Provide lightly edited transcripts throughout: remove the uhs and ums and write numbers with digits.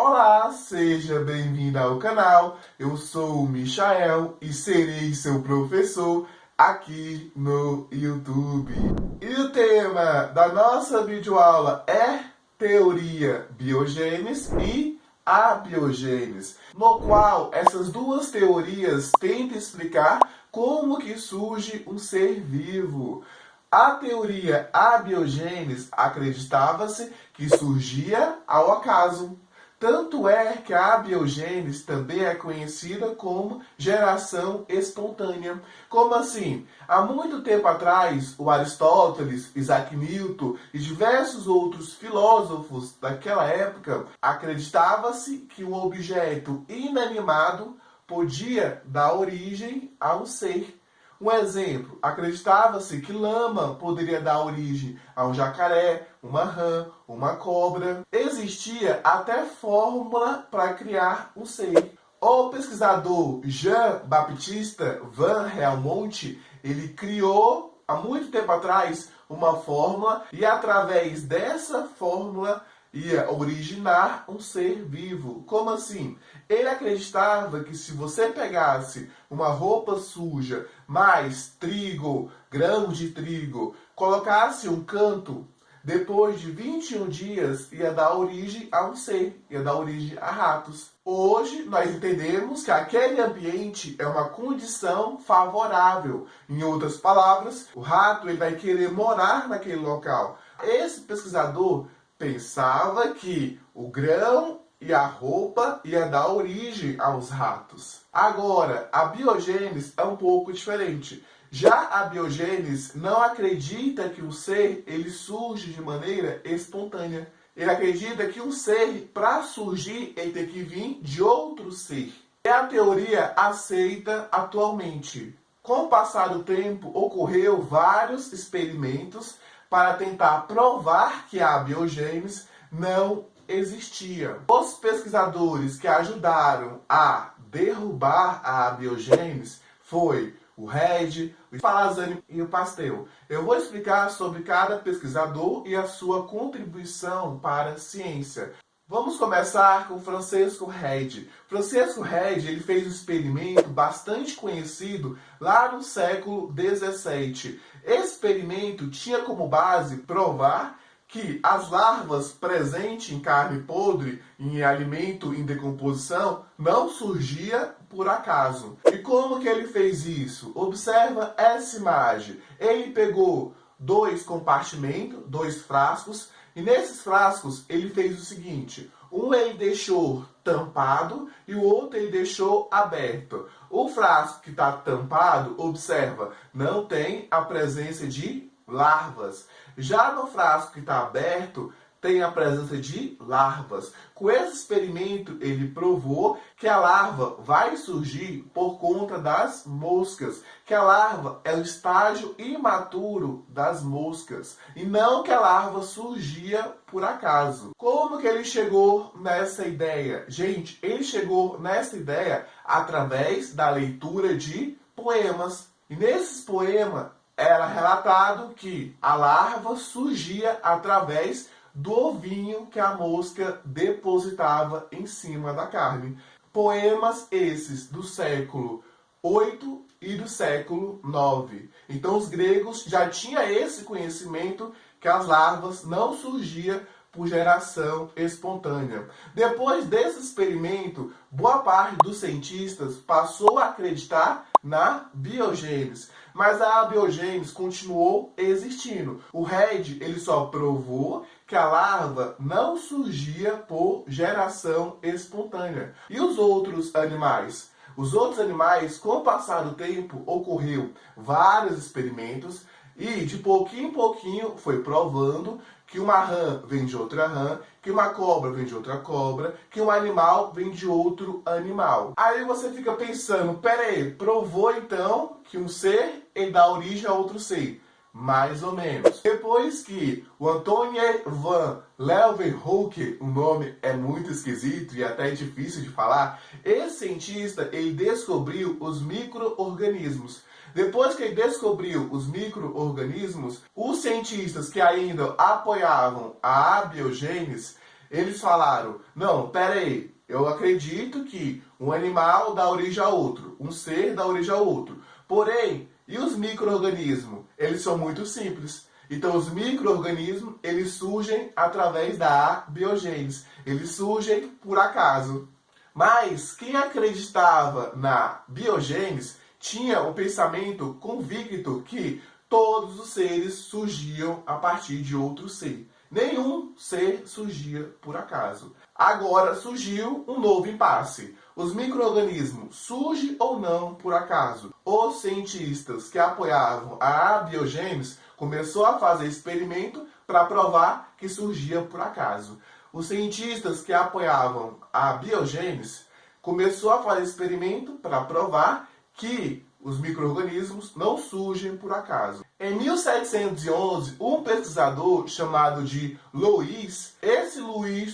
Olá, seja bem-vindo ao canal. Eu sou o Michael e serei seu professor aqui no YouTube. E o tema da nossa videoaula é teoria biogênese e abiogênese, no qual essas duas teorias tentam explicar como que surge um ser vivo. A teoria abiogênese acreditava-se que surgia ao acaso. Tanto é que a abiogênese também é conhecida como geração espontânea. Como assim? Há muito tempo atrás, o Aristóteles, Isaac Newton e diversos outros filósofos daquela época acreditava-se que um objeto inanimado podia dar origem a um ser. Um exemplo, acreditava-se que lama poderia dar origem a um jacaré, uma rã, uma cobra. Existia até fórmula para criar um ser. O pesquisador Jean-Baptiste Van Helmont, ele criou há muito tempo atrás uma fórmula e através dessa fórmula ia originar um ser vivo. Como assim? Ele acreditava que se você pegasse uma roupa suja, mais trigo, grãos de trigo, colocasse um canto, depois de 21 dias ia dar origem a um ser, ia dar origem a ratos. Hoje nós entendemos que aquele ambiente é uma condição favorável. Em outras palavras, o rato ele vai querer morar naquele local. Esse pesquisador pensava que o grão e a roupa ia dar origem aos ratos. Agora, a biogênese é um pouco diferente. Já a biogênese não acredita que um ser ele surge de maneira espontânea. Ele acredita que um ser, para surgir, ele tem que vir de outro ser. É a teoria aceita atualmente. Com o passar do tempo, ocorreu vários experimentos para tentar provar que a abiogênese não existia. Os pesquisadores que ajudaram a derrubar a abiogênese foi o Reid, o Spallanzani e o Pasteur. Eu vou explicar sobre cada pesquisador e a sua contribuição para a ciência. Vamos começar com Francisco Reid. Francisco Reid ele fez um experimento bastante conhecido lá no século XVII. Esse experimento tinha como base provar que as larvas presentes em carne podre, em alimento em decomposição, não surgia por acaso. E como que ele fez isso? Observa essa imagem. Ele pegou dois compartimentos, dois frascos, e nesses frascos ele fez o seguinte: um ele deixou tampado e o outro ele deixou aberto. O frasco que está tampado, observa, não tem a presença de larvas. Já no frasco que está aberto, tem a presença de larvas. Com esse experimento, ele provou que a larva vai surgir por conta das moscas, que a larva é o estágio imaturo das moscas, e não que a larva surgia por acaso. Como que ele chegou nessa ideia? Gente, ele chegou nessa ideia através da leitura de poemas. E nesses poemas, era relatado que a larva surgia através do ovinho que a mosca depositava em cima da carne. Poemas esses do século 8 e do século 9. Então os gregos já tinham esse conhecimento que as larvas não surgiam por geração espontânea. Depois desse experimento, boa parte dos cientistas passou a acreditar na biogênese, mas a abiogênese continuou existindo. O Reid ele só provou que a larva não surgia por geração espontânea. E os outros animais? Os outros animais, com o passar do tempo, ocorreu vários experimentos e de pouquinho em pouquinho foi provando que uma rã vem de outra rã, que uma cobra vem de outra cobra, que um animal vem de outro animal. Aí você fica pensando, peraí, provou então que um ser ele dá origem a outro ser? Mais ou menos. Depois que o Antoine van Leeuwenhoek, o nome é muito esquisito e até difícil de falar, esse cientista ele descobriu os micro-organismos. Depois que ele descobriu os micro-organismos, os cientistas que ainda apoiavam a abiogênese Eles falaram, não, pera aí, eu acredito que um animal dá origem a outro, um ser dá origem a outro. Porém, e os micro-organismos? Eles são muito simples. Então, os micro-organismos, eles surgem através da abiogênese. Eles surgem por acaso. Mas quem acreditava na biogênese tinha o pensamento convicto que todos os seres surgiam a partir de outro ser. Nenhum ser surgia por acaso. Agora surgiu um novo impasse. Os micro-organismos surgem ou não por acaso? Os cientistas que apoiavam a abiogênese começaram a fazer experimento para provar que surgia por acaso. Os cientistas que apoiavam a biogênese começaram a fazer experimento para provar que os micro-organismos não surgem por acaso. Em 1711, um pesquisador chamado de Louis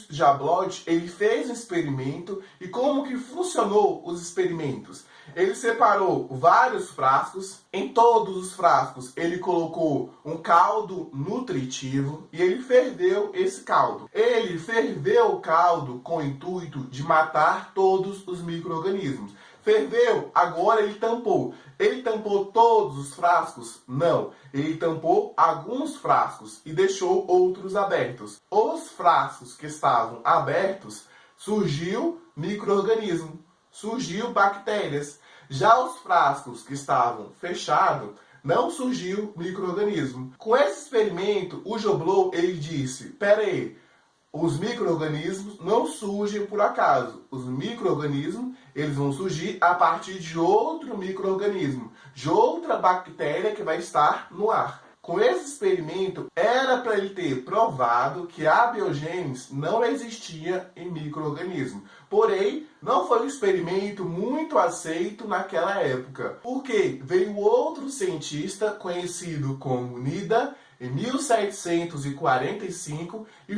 Jabloch, ele fez um experimento. E como que funcionou os experimentos? Ele separou vários frascos. Em todos os frascos ele colocou um caldo nutritivo e ele ferveu esse caldo. Ele ferveu o caldo com o intuito de matar todos os micro-organismos. Ferveu, agora ele tampou. Ele tampou todos os frascos? Não. Ele tampou alguns frascos e deixou outros abertos. Os frascos que estavam abertos, surgiu micro-organismo, surgiu bactérias. Já os frascos que estavam fechados, não surgiu micro-organismo. Com esse experimento, o Jabloch, ele disse, pera aí, os micro-organismos não surgem por acaso. Os micro-organismos, eles vão surgir a partir de outro micro-organismo, de outra bactéria que vai estar no ar. Com esse experimento, era para ele ter provado que a abiogênese não existia em micro-organismo. Porém, não foi um experimento muito aceito naquela época. Porque veio outro cientista conhecido como Nida, em 1745, e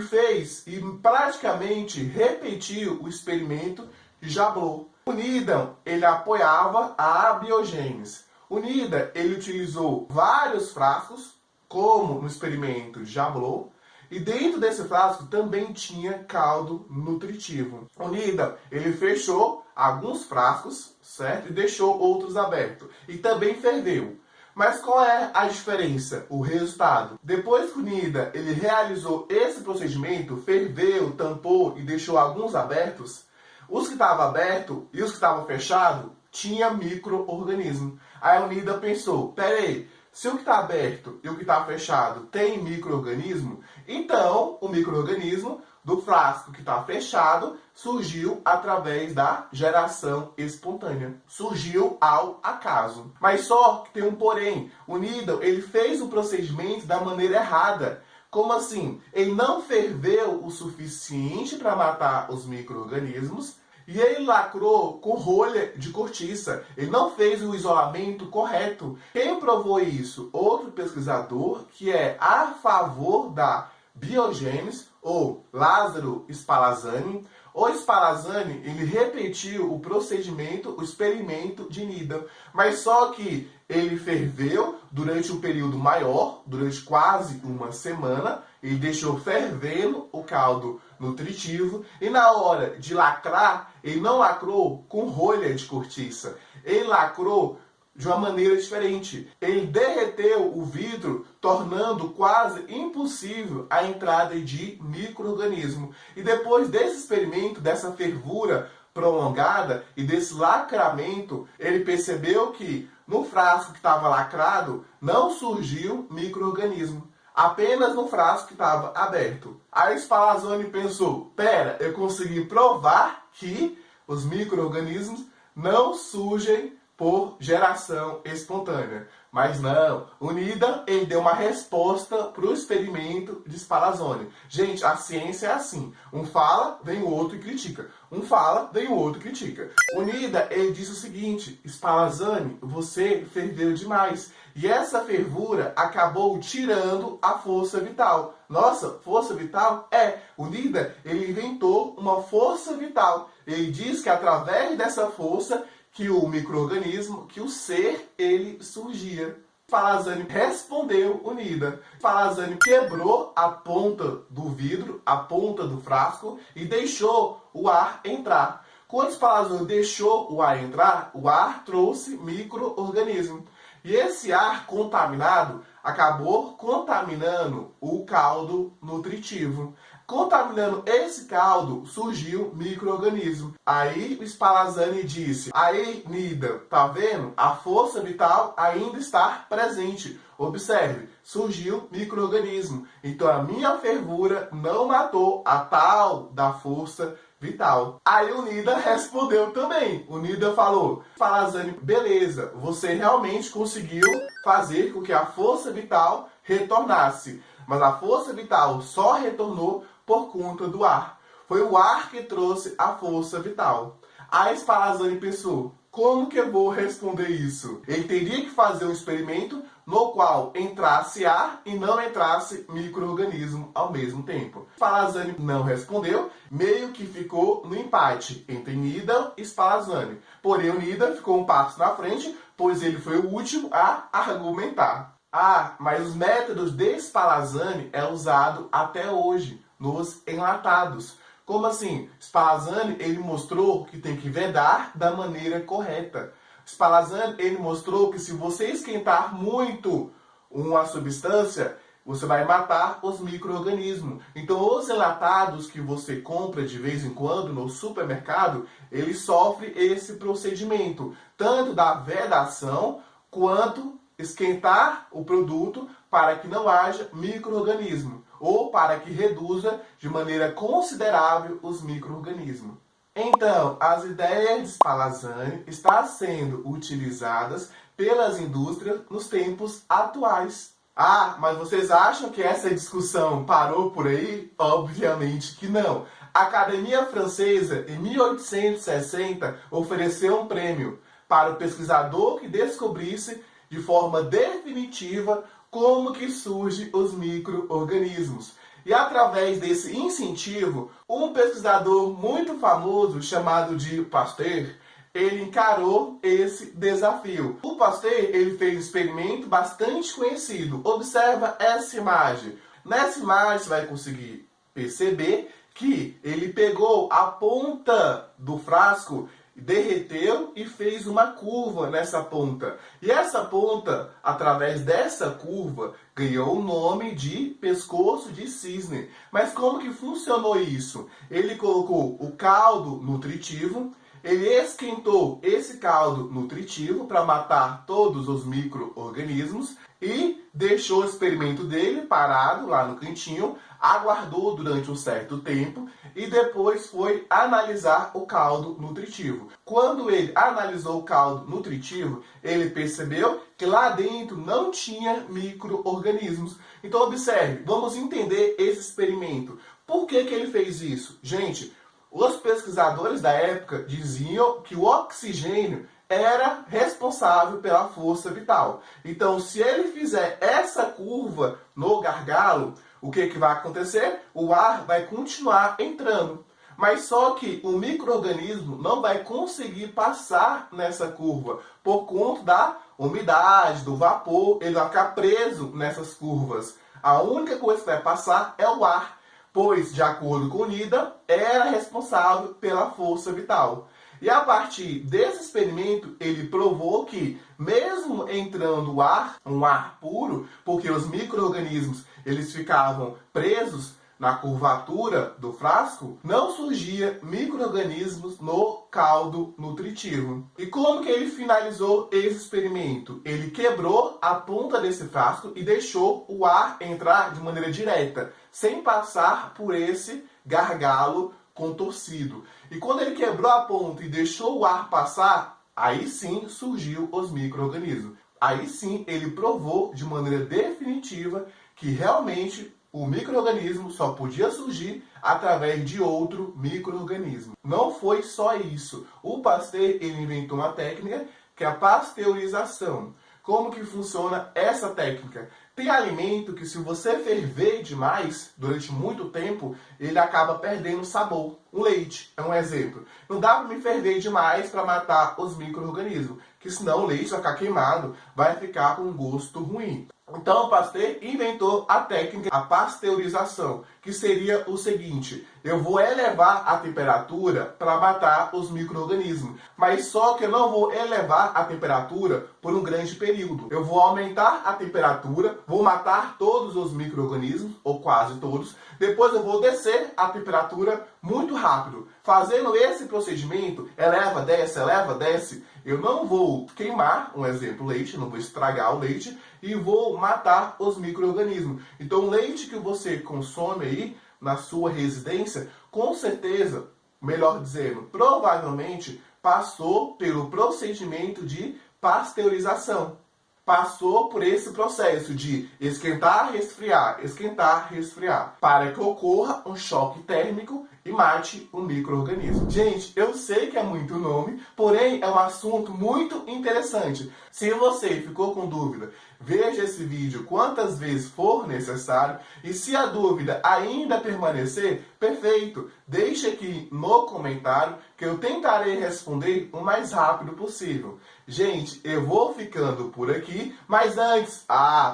praticamente repetiu o experimento de Jabloch. O Nida, ele apoiava a abiogênese. O Nida, ele utilizou vários frascos, como no experimento de Jabloch, e dentro desse frasco também tinha caldo nutritivo. O Nida, ele fechou alguns frascos, certo? E deixou outros abertos. E também ferveu. Mas qual é a diferença? O resultado. Depois que o Nida ele realizou esse procedimento, ferveu, tampou e deixou alguns abertos, os que estavam abertos e os que estavam fechados tinha micro-organismo. Aí o Nida pensou, peraí, se o que está aberto e o que está fechado tem micro-organismo, então o micro-organismo do frasco que está fechado surgiu através da geração espontânea. Surgiu ao acaso. Mas só que tem um porém. O Nida, ele fez o procedimento da maneira errada. Como assim? Ele não ferveu o suficiente para matar os micro-organismos e ele lacrou com rolha de cortiça. Ele não fez o isolamento correto. Quem provou isso? Outro pesquisador que é a favor da biogênese, ou Lázaro Spallanzani. O Spallanzani, ele repetiu o procedimento, o experimento de Nida, mas só que ele ferveu durante um período maior, durante quase uma semana, ele deixou fervendo o caldo nutritivo, e na hora de lacrar, ele não lacrou com rolha de cortiça, ele lacrou de uma maneira diferente. Ele derreteu o vidro, tornando quase impossível a entrada de micro-organismo. E depois desse experimento, dessa fervura prolongada e desse lacramento, ele percebeu que no frasco que estava lacrado não surgiu micro-organismo. Apenas no frasco que estava aberto. Aí Spallanzani pensou, pera, eu consegui provar que os micro-organismos não surgem por geração espontânea. Mas não, o Nida, ele deu uma resposta para o experimento de Spallanzani. Gente, a ciência é assim. Um fala, vem o outro e critica. Um fala, vem o outro e critica. O Nida, ele disse o seguinte, Spallanzani, você ferveu demais. E essa fervura acabou tirando a força vital. Nossa, força vital? É, o Nida, ele inventou uma força vital. Ele diz que através dessa força que o micro-organismo, que o ser, ele surgia. Spallanzani respondeu unida. Spallanzani quebrou a ponta do vidro, a ponta do frasco e deixou o ar entrar. Quando Spallanzani deixou o ar entrar, o ar trouxe micro-organismos. E esse ar contaminado acabou contaminando o caldo nutritivo. Contaminando esse caldo, surgiu micro-organismo. Aí o Spallanzani disse: aí, Nida, tá vendo? A força vital ainda está presente. Observe, surgiu micro-organismo. Então a minha fervura não matou a tal da força vital. Aí o Nida respondeu também. O Nida falou: Spallanzani, beleza, você realmente conseguiu fazer com que a força vital retornasse. Mas a força vital só retornou por conta do ar. Foi o ar que trouxe a força vital. Aí Spallanzani pensou: como que eu vou responder isso? Ele teria que fazer um experimento no qual entrasse ar e não entrasse micro-organismo ao mesmo tempo. Spallanzani não respondeu, meio que ficou no empate entre Nida e Spallanzani. Porém, o Nida ficou um passo na frente, pois ele foi o último a argumentar. Ah, mas os métodos de Spallanzani é usado até hoje nos enlatados. Como assim? Spallanzani, ele mostrou que tem que vedar da maneira correta. Spallanzani, ele mostrou que se você esquentar muito uma substância, você vai matar os micro-organismos. Então, os enlatados que você compra de vez em quando no supermercado, ele sofre esse procedimento, tanto da vedação quanto esquentar o produto para que não haja micro-organismo ou para que reduza de maneira considerável os micro-organismos. Então, as ideias de Spallanzani estão sendo utilizadas pelas indústrias nos tempos atuais. Ah, mas vocês acham que essa discussão parou por aí? Obviamente que não. A Academia Francesa, em 1860, ofereceu um prêmio para o pesquisador que descobrisse de forma definitiva como que surgem os micro-organismos. E através desse incentivo, um pesquisador muito famoso chamado de Pasteur, ele encarou esse desafio. O Pasteur, ele fez um experimento bastante conhecido. Observa essa imagem. Nessa imagem você vai conseguir perceber que ele pegou a ponta do frasco, derreteu e fez uma curva nessa ponta. E essa ponta, através dessa curva, ganhou o nome de pescoço de cisne. Mas como que funcionou isso? Ele colocou o caldo nutritivo, ele esquentou esse caldo nutritivo para matar todos os micro-organismos e deixou o experimento dele parado lá no cantinho, aguardou durante um certo tempo e depois foi analisar o caldo nutritivo. Quando ele analisou o caldo nutritivo, ele percebeu que lá dentro não tinha micro-organismos. Então observe, vamos entender esse experimento. Por que que ele fez isso? Gente, os pesquisadores da época diziam que o oxigênio era responsável pela força vital. Então, se ele fizer essa curva no gargalo, o que vai acontecer? O ar vai continuar entrando. Mas só que o micro-organismo não vai conseguir passar nessa curva por conta da umidade, do vapor, ele vai ficar preso nessas curvas. A única coisa que vai passar é o ar, pois, de acordo com o Nida, era responsável pela força vital. E a partir desse experimento, ele provou que, mesmo entrando o ar, um ar puro, porque os micro-organismos eles ficavam presos na curvatura do frasco, não surgia micro-organismos no caldo nutritivo. E como que ele finalizou esse experimento? Ele quebrou a ponta desse frasco e deixou o ar entrar de maneira direta, sem passar por esse gargalo contorcido. E quando ele quebrou a ponta e deixou o ar passar, aí sim surgiu os micro-organismos. Aí sim ele provou de maneira definitiva que realmente o micro-organismo só podia surgir através de outro micro-organismo. Não foi só isso. O Pasteur ele inventou uma técnica que é a pasteurização. Como que funciona essa técnica? Tem alimento que se você ferver demais durante muito tempo, ele acaba perdendo sabor. um leite, é um exemplo. Não dá para me ferver demais para matar os micro-organismos, que senão o leite vai ficar queimado, vai ficar com um gosto ruim. Então o Pasteur inventou a técnica, a pasteurização, que seria o seguinte: eu vou elevar a temperatura para matar os micro-organismos, mas só que eu não vou elevar a temperatura por um grande período. Eu vou aumentar a temperatura, vou matar todos os micro-organismos, ou quase todos, depois eu vou descer a temperatura muito rápido. Fazendo esse procedimento, eleva, desce, eu não vou queimar, um exemplo, leite, não vou estragar o leite, e vou matar os micro-organismos. Então, o leite que você consome aí na sua residência, com certeza, melhor dizendo, provavelmente passou pelo procedimento de pasteurização. Passou por esse processo de esquentar, resfriar, para que ocorra um choque térmico e mate o micro-organismo. Gente, eu sei que é muito nome, porém é um assunto muito interessante. Se você ficou com dúvida, veja esse vídeo quantas vezes for necessário, e se a dúvida ainda permanecer, perfeito, deixe aqui no comentário que eu tentarei responder o mais rápido possível. Gente, eu vou ficando por aqui, mas antes,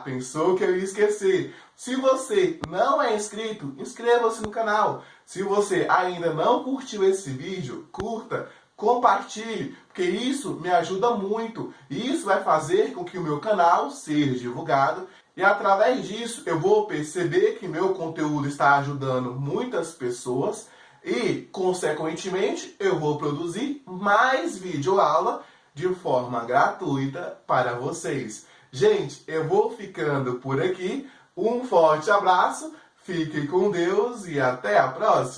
pensou que eu ia esquecer. Se você não é inscrito, inscreva-se no canal. Se você ainda não curtiu esse vídeo, curta, compartilhe, porque isso me ajuda muito. E isso vai fazer com que o meu canal seja divulgado. E através disso eu vou perceber que meu conteúdo está ajudando muitas pessoas. E, consequentemente, eu vou produzir mais videoaula de forma gratuita para vocês. Gente, eu vou ficando por aqui. Um forte abraço, fiquem com Deus e até a próxima!